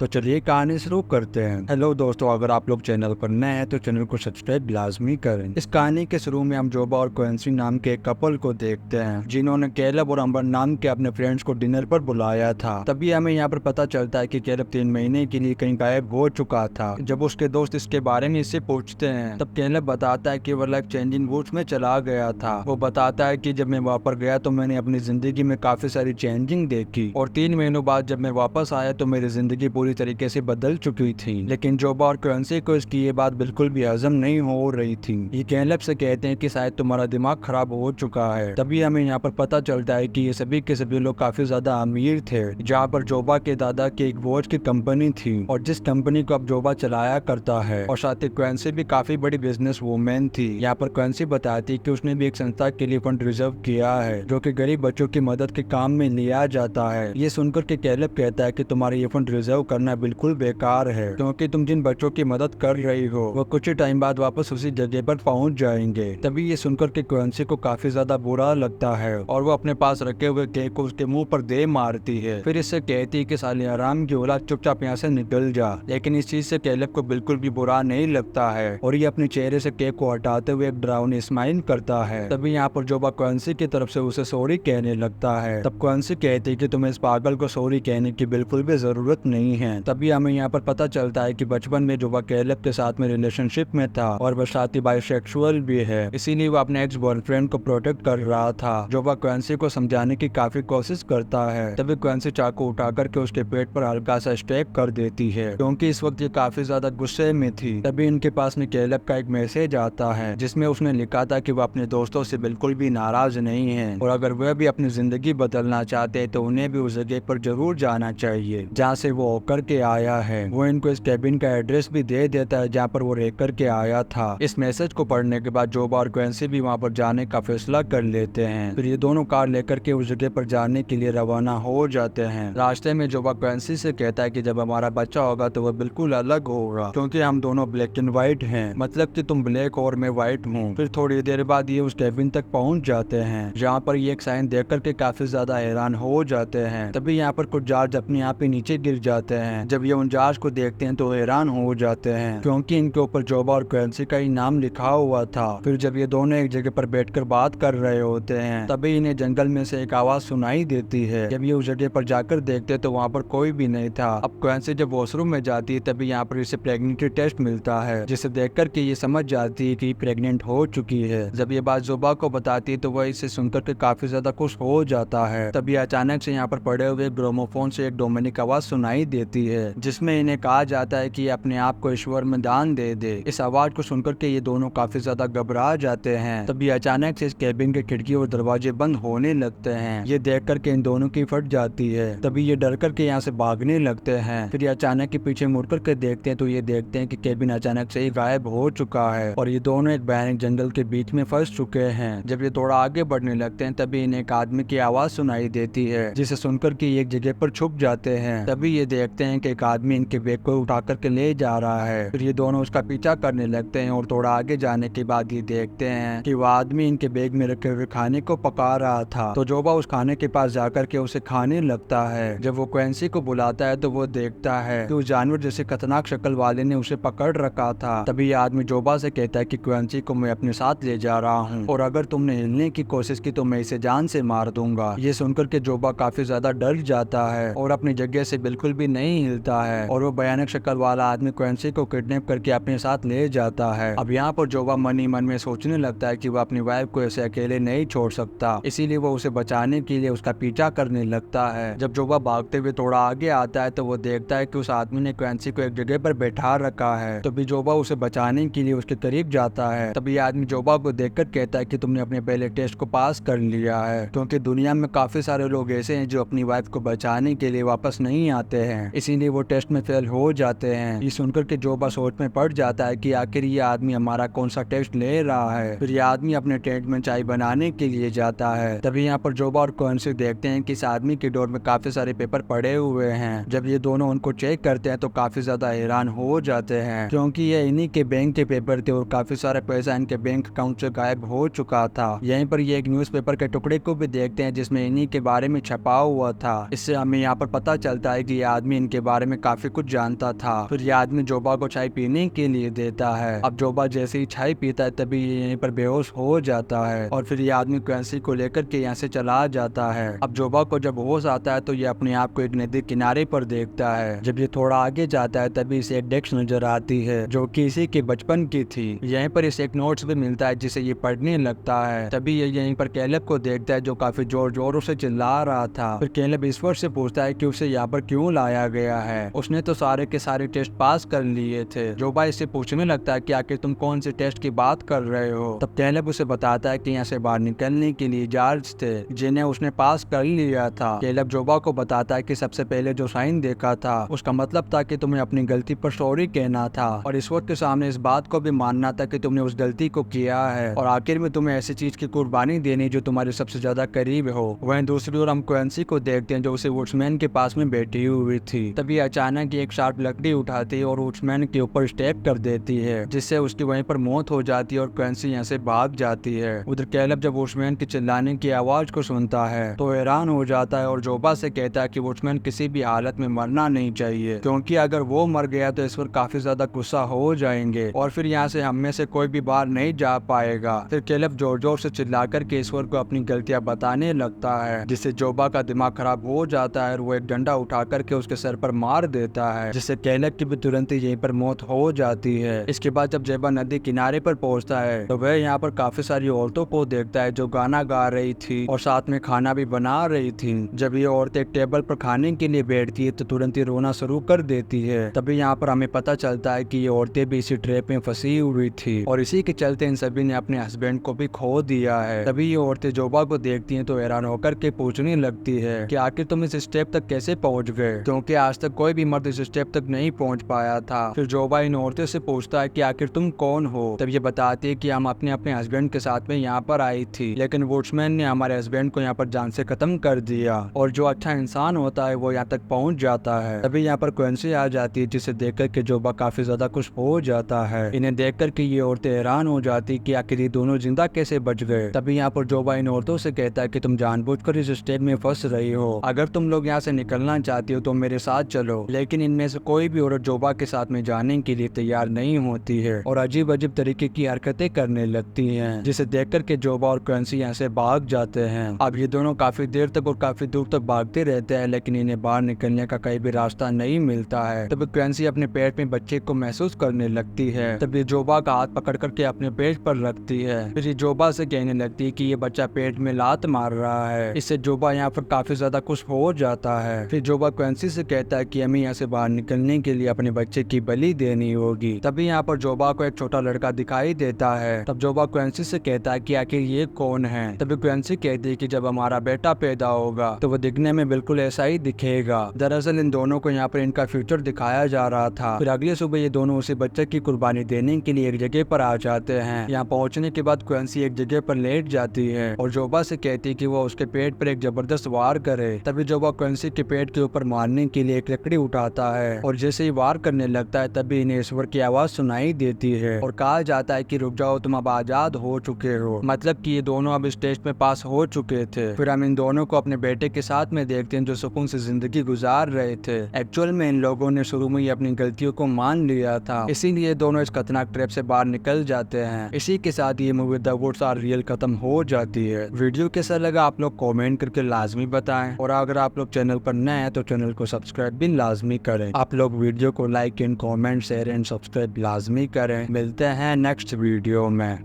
तो चलिए कहानी शुरू करते हैं। हेलो दोस्तों, अगर आप लोग चैनल पर नए हैं तो चैनल को सब्सक्राइब लाजमी करें। इस कहानी के शुरू में हम जोबा और क्वेंसी नाम के एक कपल को देखते हैं जिन्होंने कैलब और अम्बर नाम के अपने फ्रेंड्स को डिनर पर बुलाया था। तभी हमें यहाँ पर पता चलता है कि कैलब 3 महीने के लिए कहीं गायब हो चुका था। जब उसके दोस्त इसके बारे में इससे पूछते हैं तब कैलब बताता है कि वो लाइफ चेंजिंग रूट्स में चला गया था। वो बताता है कि जब मैं वहाँ पर गया तो मैंने अपनी जिंदगी में काफी सारी चेंजिंग देखी और 3 महीनों बाद जब मैं वापस आया तो मेरी जिंदगी पूरी तरीके से बदल चुकी थी। लेकिन जोबा और क्वेंसी को इसकी ये बात बिल्कुल भी हजम नहीं हो रही थी। ये कैलब से कहते हैं कि शायद तुम्हारा दिमाग खराब हो चुका है। तभी हमें यहाँ पर पता चलता है कि ये सभी के सभी लोग काफी ज्यादा अमीर थे, जहाँ पर जोबा के दादा की एक वॉच की कंपनी थी और जिस कंपनी को अब जोबा चलाया करता है। और साथ ही क्वेंसी भी काफी बड़ी बिजनेस वूमेन थी। यहाँ पर क्वेंसी बताती है कि उसने भी एक संस्था के लिए फंड रिजर्व किया है जो कि गरीब बच्चों की मदद के काम में लिया जाता है। ये सुनकर के कैलब कहता है कि तुम्हारा ये फंड रिजर्व करना बिल्कुल बेकार है, क्योंकि तुम जिन बच्चों की मदद कर रही हो वो कुछ ही टाइम बाद वापस उसी जगह पर पहुंच जाएंगे। तभी ये सुनकर के क्वेंसी को काफी ज्यादा बुरा लगता है और वो अपने पास रखे हुए केक को उसके मुंह पर दे मारती है। फिर इससे कहती है कि साले आराम की औलाद, चुपचाप यहाँ से निकल जा। लेकिन इस चीज से कैलब को बिल्कुल भी बुरा नहीं लगता है और ये अपने चेहरे से केक को हटाते हुए एक डरावनी स्माइल करता है। तभी यहाँ पर जोबा क्वेंसी की तरफ से उसे सॉरी कहने लगता है। तब क्वेंसी कहती है कि तुम्हें इस पागल को सॉरी कहने की बिल्कुल भी जरूरत नहीं है। तभी हमें यहाँ पर पता चलता है कि बचपन में जोबा कैलब के साथ में रिलेशनशिप में था और वह साथ ही बाइसेक्सुअल भी है, इसीलिए वो अपने एक्स बॉयफ्रेंड को प्रोटेक्ट कर रहा था। जोबा क्वेंसी को समझाने की काफी कोशिश करता है। तभी क्वेंसी चाकू उठा करके उसके पेट पर हल्का सा स्टेक कर देती है, क्योंकि इस वक्त ये काफी ज्यादा गुस्से में थी। तभी इनके पास में कैलब का एक मैसेज आता है जिसमें उसने लिखा था कि वो अपने दोस्तों से बिल्कुल भी नाराज नहीं है और अगर वह भी अपनी जिंदगी बदलना चाहते हैं तो उन्हें भी उस जगह पर जरूर जाना चाहिए जहाँ से वो होकर के आया है। वो इनको इस कैबिन का एड्रेस भी दे देता है जहाँ पर वो रह कर के आया था। इस मैसेज को पढ़ने के बाद जोबा और क्वेंसी भी वहाँ पर जाने का फैसला कर लेते हैं। फिर ये दोनों कार लेकर के उस जगह पर जाने के लिए रवाना हो जाते हैं। रास्ते में जोबा क्वेंसी से कहता है कि जब हमारा बच्चा होगा तो वह बिल्कुल अलग होगा, क्योंकि हम दोनों ब्लैक एंड व्हाइट हैं, मतलब कि तुम ब्लैक और मैं व्हाइट हूँ। फिर थोड़ी देर बाद ये उस कैबिन तक पहुँच जाते हैं जहाँ पर ये एक साइन देख करके काफी ज्यादा हैरान हो जाते हैं। तभी यहाँ पर कुछ जार्ज अपने आप ही नीचे गिर जाते हैं। जब ये उन जार्ज को देखते हैं तो हैरान हो जाते हैं, क्योंकि इनके ऊपर जोबा और क्वेंसी का ही नाम लिखा हुआ था। फिर जब ये दोनों एक जगह पर बैठकर बात कर रहे होते हैं तभी इन्हें जंगल में से एक आवाज सुनाई देती है। जब ये उस जगह पर जाकर देखते तो वहाँ पर कोई भी नहीं था। अब क्वेंसी जब वॉशरूम में जाती है तभी यहाँ पर इसे प्रेगनेंसी टेस्ट मिलता है, जिसे देख करके ये समझ जाती है कि प्रेग्नेंट हो चुकी है। जब ये बात जोबा को बताती है तो वह इसे सुनकर के काफी ज्यादा खुश हो जाता है। तभी अचानक से यहाँ पर पड़े हुए ग्रामोफोन से एक डोमिनिक आवाज सुनाई देती है जिसमें इन्हें कहा जाता है कि अपने आप को ईश्वर में दान दे दे। इस आवाज को सुनकर के ये दोनों काफी ज्यादा घबरा जाते हैं। तभी अचानक से इस कैबिन के खिड़की और दरवाजे बंद होने लगते हैं। ये देख करके इन दोनों की फट जाती है। तभी ये डर करके यहाँ से भागने लगते हैं। फिर ये अचानक के पीछे मुड़ करके देखते हैं तो ये देखते हैं कि कैबिन अचानक से ही गायब हो चुका है और ये दोनों एक भयानक जंगल के बीच में फंस चुके हैं। जब ये थोड़ा आगे बढ़ने लगते हैं तभी इन्हें एक आदमी की आवाज सुनाई देती है, जिसे सुनकर के एक जगह पर छुप जाते हैं। तभी ये देखते हैं कि एक आदमी इनके बैग को उठा करके ले जा रहा है। फिर ये दोनों उसका पीछा करने लगते हैं और थोड़ा आगे जाने के बाद ये देखते हैं कि वह आदमी इनके बैग में रखे हुए खाने को पका रहा था। तो जोबा उस खाने के पास जाकर के उसे खाने लगता है। जब वो क्वेंसी को बुलाता है तो वो देखता है कि उस जानवर जैसे खतरनाक शक्ल वाले ने उसे पकड़ रखा था। तभी आदमी जोबा से कहता है कि क्वेंसी को मैं अपने साथ ले जा रहा हूँ और अगर तुमने हिलने की कोशिश की तो मैं इसे जान से मार दूंगा। ये सुनकर के जोबा काफी ज्यादा डर जाता है और अपनी जगह से बिल्कुल भी नहीं हिलता है और वो भयानक शक्ल वाला आदमी क्वेंसी को किडनैप करके अपने साथ ले जाता है। अब यहाँ पर जोबा मन ही मन में सोचने लगता है कि वो अपनी वाइफ को ऐसे अकेले नहीं छोड़ सकता, इसीलिए वो उसे बचाने के लिए उसका पीछा करने लगता है। जब जोबा भागते हुए थोड़ा आगे आता है तो वो देखता है कि उस आदमी ने क्वेंसी को एक जगह पर बैठा रखा है। तभी जोबा उसे बचाने के लिए उसके करीब जाता है। तभी आदमी जोबा को देखकर कहता है कि तुमने अपने पहले टेस्ट को पास कर लिया है, क्योंकि दुनिया में काफी सारे लोग ऐसे हैं जो अपनी वाइफ को बचाने के लिए वापस नहीं आते हैं, इसीलिए वो टेस्ट में फेल हो जाते हैं। ये सुनकर के जोबा सोच में पड़ जाता है कि आखिर ये आदमी हमारा कौन सा टेस्ट ले रहा है। फिर ये आदमी अपने टेंट में चाय बनाने के लिए जाता है। तभी यहाँ पर जोबा और क्वेंसी देखते हैं कि इस आदमी की डोर में काफी सारे पेपर पड़े हुए हैं। जब ये दोनों उनको चेक करते हैं तो काफी ज्यादा हैरान हो जाते हैं, क्योंकि ये इन्हीं के बैंक के पेपर थे और काफी सारा पैसा इनके बैंक अकाउंट से गायब हो चुका था। यहीं पर ये एक न्यूज़पेपर के टुकड़े को भी देखते हैं जिसमें इन्हीं के बारे में छपा हुआ था। इससे हमें यहाँ पर पता चलता है कि ये आदमी इनके बारे में काफी कुछ जानता था। फिर ये आदमी जोबा को चाय पीने के लिए देता है। अब जोबा जैसे ही चाय पीता है तभी ये यहीं पर बेहोश हो जाता है और फिर ये आदमी क्वेंसी को लेकर के यहाँ से चला जाता है। अब जोबा को जब होश आता है तो ये अपने आप को एक नदी किनारे पर देखता है। जब ये थोड़ा आगे जाता है तभी इसे एक डेस्क नजर आती है जो कि इसी के बचपन की थी। यहीं पर इसे एक नोट्स भी मिलता है जिसे ये पढ़ने लगता है। तभी ये यहीं पर कैलेब को देखता है जो काफी जोर जोरों से चिल्ला रहा था। फिर कैलेब ईश्वर से पूछता है कि उसे यहाँ पर क्यों लाया गया है, उसने तो सारे के सारे टेस्ट पास कर लिए थे। जोबा इससे पूछने लगता है कि आखिर तुम कौन से टेस्ट की बात कर रहे हो। तब कैलेब उसे बताता है कि यहाँ से बाहर निकलने के लिए जार्ज थे जिन्हें उसने पास कर लिया था। कैलेब जोबा को बताता है कि सबसे पहले जो साइन देखा था उसका मतलब था कि तुम्हें अपनी गलती पर सॉरी कहना था और ईश्वर के सामने इस बात को भी मानना था कि तुमने उस गलती को किया है और आखिर में तुम्हें ऐसी चीज की कुर्बानी देनी जो तुम्हारे सबसे ज्यादा करीब हो। वहीं दूसरी ओर हम क्वेंसी को देखते हैं जो उसे वुड्समैन के पास में बैठी हुई थी। तभी अचानक एक शार्प लकड़ी उठाती है और वुड्समैन के ऊपर स्टेप कर देती है जिससे उसकी वहीं पर मौत हो जाती है और क्वेंसी यहाँ से भाग जाती है। उधर कैलेब जब वुड्समैन की चिल्लाने की आवाज को सुनता है तो हैरान हो जाता है और जोबा से कहता है कि वुड्समैन किसी भी हालत में मरना नहीं चाहिए क्योंकि अगर वो मर गया तो ईश्वर काफी ज्यादा गुस्सा हो जाएंगे और फिर यहाँ से हम में से कोई भी बाहर नहीं जा पाएगा। फिर कैलेब जोर जोर से चिल्लाकर के ईश्वर को अपनी गलतियां बताने लगता है जिससे जोबा का दिमाग खराब हो जाता है और वो एक डंडा उठा करके उसके सर पर मार देता है जिससे कैलेब की भी तुरंत ही यहीं पर मौत हो जाती है। इसके बाद जब जोबा नदी किनारे पर पहुंचता है तो वह यहाँ पर काफी सारी औरतों को देखता है जो गाना गा रही थी और साथ में खाना भी बना रही थी। जब ये औरतें एक टेबल पर खाने के लिए बैठती है तो तुरंत ही रोना शुरू कर देती है। तभी यहाँ पर हमें पता चलता है कि ये औरतें भी इसी ट्रैप में फंसी हुई थी और इसी के चलते इन सभी ने अपने हस्बैंड को भी खो दिया है। तभी ये औरतें जोबा को देखती हैं तो हैरान होकर के पूछने लगती है कि आखिर तुम इस स्टेप तक कैसे पहुंच गए क्योंकि आज तक कोई भी मर्द इस स्टेप तक नहीं पहुंच पाया था। फिर जोबा इन औरतों से पूछता है कि आखिर तुम कौन हो। तब ये बताती है कि हम अपने अपने हस्बैंड के साथ में यहाँ पर आई थी लेकिन वुड्समैन ने हमारे हस्बैंड को यहाँ पर जान से खत्म कर दिया और जो अच्छा इंसान होता है वो यहाँ तक पहुँच जाता है। तभी यहाँ पर क्वेंसी आ जाती है जिसे देखकर के जोबा काफी ज्यादा खुश हो जाता है। इन्हें देखकर के ये औरतें हैरान हो जाती कि आखिर ये दोनों जिंदा कैसे बच गए। तभी यहाँ पर जोबा इन औरतों से कहता है कि तुम जानबूझकर इस स्टेप में फंस रही हो, अगर तुम लोग यहाँ से निकलना चाहती हो तो मेरे साथ चलो। लेकिन इनमें से कोई भी औरत जोबा के साथ में जाने के लिए तैयार नहीं होती है और अजीब अजीब तरीके की हरकतें करने लगती हैं जिसे देखकर के जोबा और क्वेंसी यहाँ से भाग जाते हैं। अब ये दोनों काफी देर तक और काफी दूर तक भागते रहते हैं लेकिन इन्हें बाहर निकलने का कहीं भी रास्ता नहीं मिलता है। तभी क्वेंसी अपने पेट में बच्चे को महसूस करने लगती है। तभी जोबा का हाथ पकड़ करके अपने पेट पर रखती है। फिर ये जोबा से कहने लगती है कि ये बच्चा पेट में लात मार रहा है। इससे जोबा यहाँ पर काफी ज्यादा खुश हो जाता है। फिर जोबा क्वेंसी से कहता है कि हमें यहाँ से बाहर निकलने के लिए अपने बच्चे की बलि देनी होगी। तभी यहाँ पर जोबा को एक छोटा लड़का दिखाई देता है। तब जोबा क्वेंसी से कहता है कि आखिर ये कौन है। तभी क्वेंसी कहती है कि जब हमारा बेटा पैदा होगा तो वो दिखने में बिल्कुल ऐसा ही दिखेगा। दरअसल इन दोनों को यहाँ पर इनका फ्यूचर दिखाया जा रहा था। फिर अगले सुबह ये दोनों उसी बच्चे की कुर्बानी देने के लिए एक जगह पर आ जाते हैं। यहाँ पहुँचने के बाद क्वेंसी एक जगह पर लेट जाती है और जोबा से कहती है कि वो उसके पेट पर एक जबरदस्त वार करे। तभी जोबा क्वेंसी के पेट के ऊपर मारने के लिए एक लकड़ी उठाता है और जैसे ही वार करने लगता है तभी इन्हें ईश्वर की आवाज सुनाई देती है और कहा जाता है कि रुक जाओ, तुम अब आजाद हो चुके हो। मतलब कि ये दोनों अब इस टेस्ट में पास हो चुके थे। फिर हम इन दोनों को अपने बेटे के साथ में देखते हैं जो सुकून से जिंदगी गुजार रहे थे। एक्चुअल में इन लोगों ने शुरू में ही अपनी गलतियों को मान लिया था, इसीलिए दोनों इस खतरनाक ट्रैप से बाहर निकल जाते हैं। इसी के साथ ये movie The Woods Are Real खत्म हो जाती है। वीडियो कैसा लगा आप लोग कमेंट करके लाजमी बताएं और अगर आप लोग चैनल पर नए हैं तो चैनल को सब्सक्राइब भी लाजमी करें। आप लोग वीडियो को like and comment share and subscribe लाजमी करें। मिलते हैं नेक्स्ट वीडियो में।